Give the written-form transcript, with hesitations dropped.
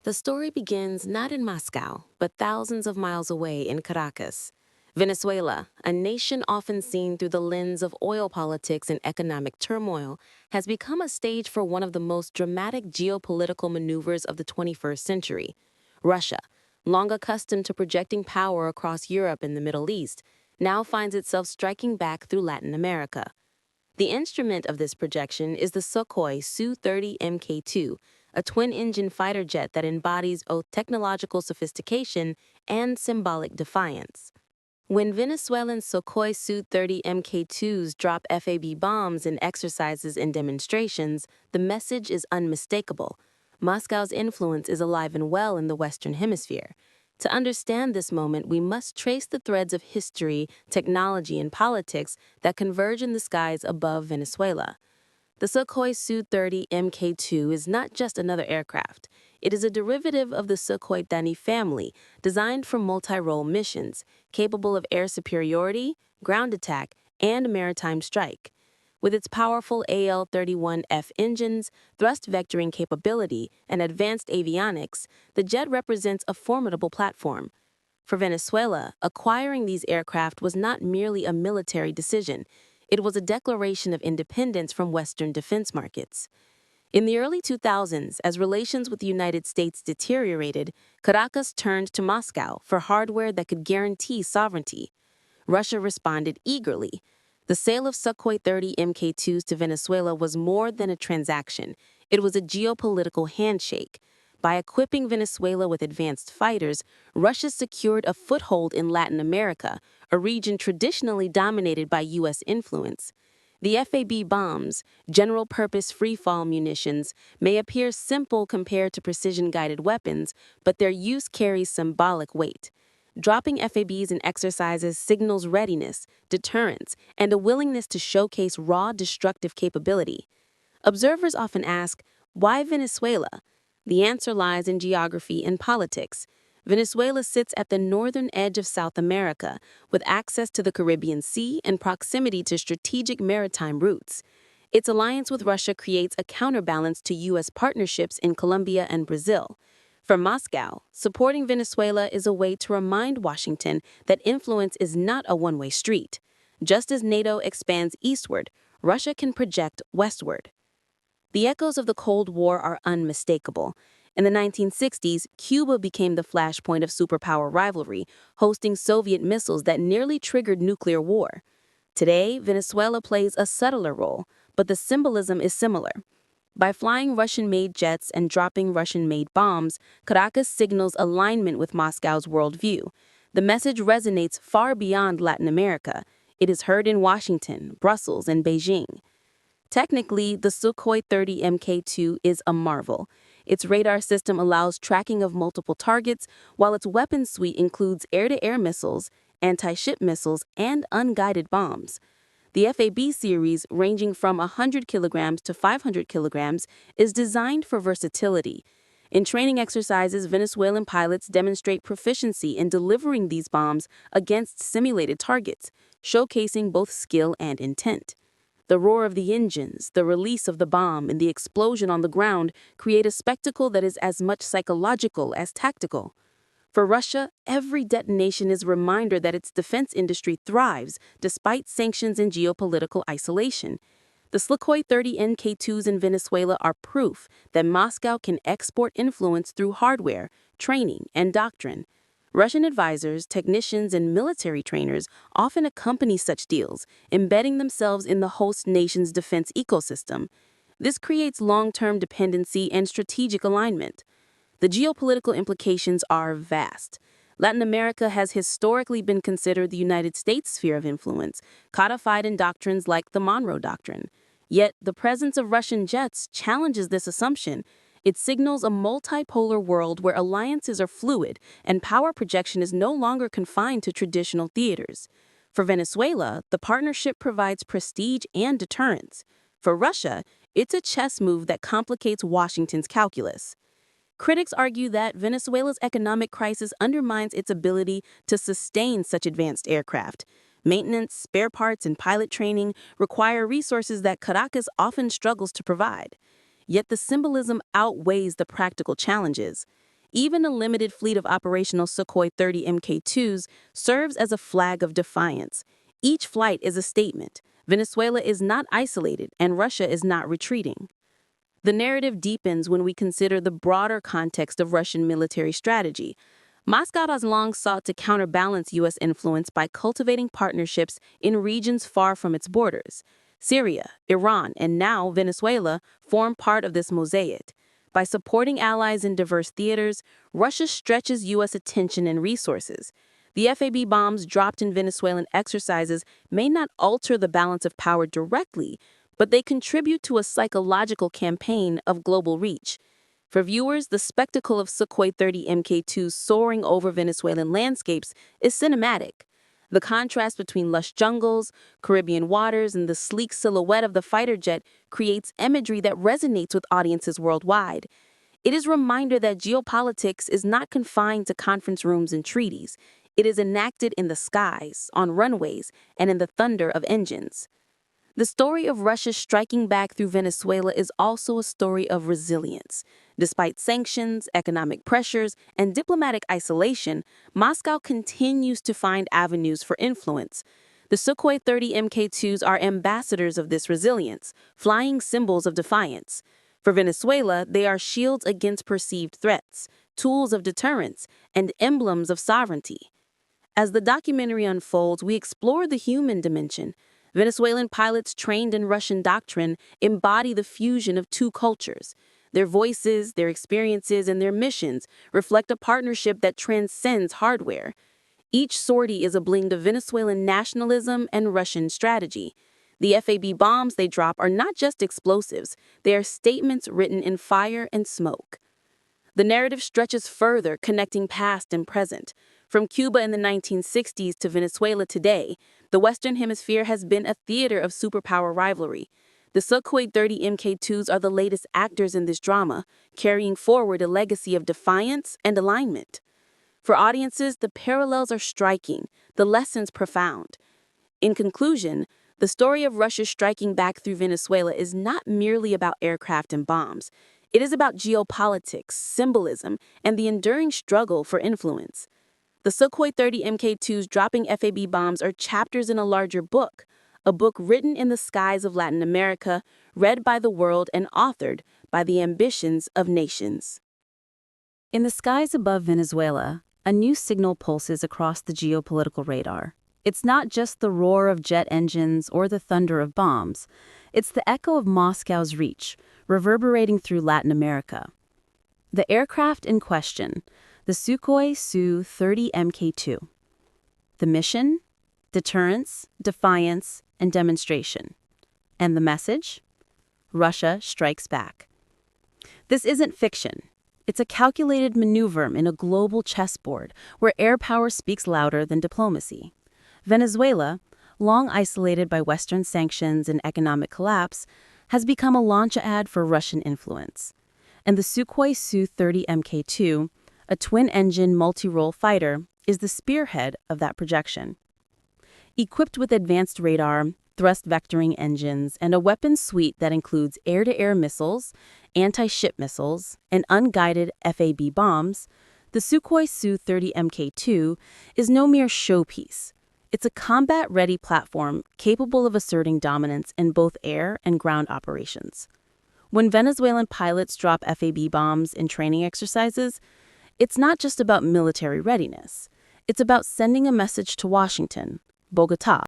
The story begins not in Moscow, but thousands of miles away in Caracas. Venezuela, a nation often seen through the lens of oil politics and economic turmoil, has become a stage for one of the most dramatic geopolitical maneuvers of the 21st century. Russia, long accustomed to projecting power across Europe and the Middle East, now finds itself striking back through Latin America. The instrument of this projection is the Sukhoi Su-30 Mk2, a twin-engine fighter jet that embodies both technological sophistication and symbolic defiance. When Venezuelan Sukhoi Su-30 Mk2s drop FAB bombs in exercises and demonstrations, the message is unmistakable. Moscow's influence is alive and well in the Western Hemisphere. To understand this moment, we must trace the threads of history, technology, and politics that converge in the skies above Venezuela. The Sukhoi Su-30 Mk2 is not just another aircraft. It is a derivative of the Sukhoi Thani family, designed for multi-role missions, capable of air superiority, ground attack, and maritime strike. With its powerful AL-31F engines, thrust vectoring capability, and advanced avionics, the jet represents a formidable platform. For Venezuela, acquiring these aircraft was not merely a military decision. It was a declaration of independence from Western defense markets. In the early 2000s, as relations with the United States deteriorated, Caracas turned to Moscow for hardware that could guarantee sovereignty. Russia responded eagerly. The sale of Sukhoi 30 Mk2s to Venezuela was more than a transaction. It was a geopolitical handshake. By equipping Venezuela with advanced fighters, Russia secured a foothold in Latin America, a region traditionally dominated by U.S. influence. The FAB bombs, general-purpose free-fall munitions, may appear simple compared to precision-guided weapons, but their use carries symbolic weight. Dropping FABs in exercises signals readiness, deterrence, and a willingness to showcase raw destructive capability. Observers often ask, why Venezuela? The answer lies in geography and politics. Venezuela sits at the northern edge of South America, with access to the Caribbean Sea and proximity to strategic maritime routes. Its alliance with Russia creates a counterbalance to U.S. partnerships in Colombia and Brazil. For Moscow, supporting Venezuela is a way to remind Washington that influence is not a one-way street. Just as NATO expands eastward, Russia can project westward. The echoes of the Cold War are unmistakable. In the 1960s, Cuba became the flashpoint of superpower rivalry, hosting Soviet missiles that nearly triggered nuclear war. Today, Venezuela plays a subtler role, but the symbolism is similar. By flying Russian-made jets and dropping Russian-made bombs, Caracas signals alignment with Moscow's worldview. The message resonates far beyond Latin America. It is heard in Washington, Brussels, and Beijing. Technically, the Sukhoi 30 Mk2 is a marvel. Its radar system allows tracking of multiple targets, while its weapon suite includes air-to-air missiles, anti-ship missiles, and unguided bombs. The FAB series, ranging from 100 kilograms to 500 kilograms, is designed for versatility. In training exercises, Venezuelan pilots demonstrate proficiency in delivering these bombs against simulated targets, showcasing both skill and intent. The roar of the engines, the release of the bomb, and the explosion on the ground create a spectacle that is as much psychological as tactical. For Russia, every detonation is a reminder that its defense industry thrives despite sanctions and geopolitical isolation. The Sukhoi 30 Mk2s in Venezuela are proof that Moscow can export influence through hardware, training, and doctrine. Russian advisors, technicians, and military trainers often accompany such deals, embedding themselves in the host nation's defense ecosystem. This creates long-term dependency and strategic alignment. The geopolitical implications are vast. Latin America has historically been considered the United States' sphere of influence, codified in doctrines like the Monroe Doctrine. Yet, the presence of Russian jets challenges this assumption. It signals a multipolar world where alliances are fluid and power projection is no longer confined to traditional theaters. For Venezuela, the partnership provides prestige and deterrence. For Russia, it's a chess move that complicates Washington's calculus. Critics argue that Venezuela's economic crisis undermines its ability to sustain such advanced aircraft. Maintenance, spare parts, and pilot training require resources that Caracas often struggles to provide. Yet the symbolism outweighs the practical challenges. Even a limited fleet of operational Sukhoi 30 Mk2s serves as a flag of defiance. Each flight is a statement. Venezuela is not isolated, and Russia is not retreating. The narrative deepens when we consider the broader context of Russian military strategy. Moscow has long sought to counterbalance U.S. influence by cultivating partnerships in regions far from its borders. Syria, Iran, and now Venezuela form part of this mosaic. By supporting allies in diverse theaters, Russia stretches U.S. attention and resources. The FAB bombs dropped in Venezuelan exercises may not alter the balance of power directly, but they contribute to a psychological campaign of global reach. For viewers, the spectacle of Sukhoi 30 Mk2s soaring over Venezuelan landscapes is cinematic. The contrast between lush jungles, Caribbean waters, and the sleek silhouette of the fighter jet creates imagery that resonates with audiences worldwide. It is a reminder that geopolitics is not confined to conference rooms and treaties. It is enacted in the skies, on runways, and in the thunder of engines. The story of Russia striking back through Venezuela is also a story of resilience. Despite sanctions, economic pressures, and diplomatic isolation, Moscow continues to find avenues for influence. The Sukhoi 30 Mk2s are ambassadors of this resilience, flying symbols of defiance. For Venezuela, they are shields against perceived threats, tools of deterrence, and emblems of sovereignty. As the documentary unfolds, we explore the human dimension. Venezuelan pilots trained in Russian doctrine embody the fusion of two cultures. Their voices, their experiences, and their missions reflect a partnership that transcends hardware. Each sortie is a blend of Venezuelan nationalism and Russian strategy. The FAB bombs they drop are not just explosives, they are statements written in fire and smoke. The narrative stretches further, connecting past and present. From Cuba in the 1960s to Venezuela today, the Western Hemisphere has been a theater of superpower rivalry. The Sukhoi 30 Mk2s are the latest actors in this drama, carrying forward a legacy of defiance and alignment. For audiences, the parallels are striking, the lessons profound. In conclusion, the story of Russia striking back through Venezuela is not merely about aircraft and bombs. It is about geopolitics, symbolism, and the enduring struggle for influence. The Sukhoi 30 Mk2s dropping FAB bombs are chapters in a larger book, a book written in the skies of Latin America, read by the world and authored by the ambitions of nations. In the skies above Venezuela, a new signal pulses across the geopolitical radar. It's not just the roar of jet engines or the thunder of bombs. It's the echo of Moscow's reach, reverberating through Latin America. The aircraft in question, the Sukhoi Su 30 Mk2. The mission? Deterrence, defiance, and demonstration. And the message? Russia strikes back. This isn't fiction. It's a calculated maneuver in a global chessboard where air power speaks louder than diplomacy. Venezuela, long isolated by Western sanctions and economic collapse, has become a launchpad for Russian influence. And the Sukhoi Su 30 Mk2, a twin-engine multi-role fighter, is the spearhead of that projection. Equipped with advanced radar, thrust vectoring engines, and a weapons suite that includes air-to-air missiles, anti-ship missiles, and unguided FAB bombs, the Sukhoi Su 30 Mk2 is no mere showpiece. It's a combat-ready platform capable of asserting dominance in both air and ground operations. When Venezuelan pilots drop FAB bombs in training exercises, it's not just about military readiness. It's about sending a message to Washington, Bogota,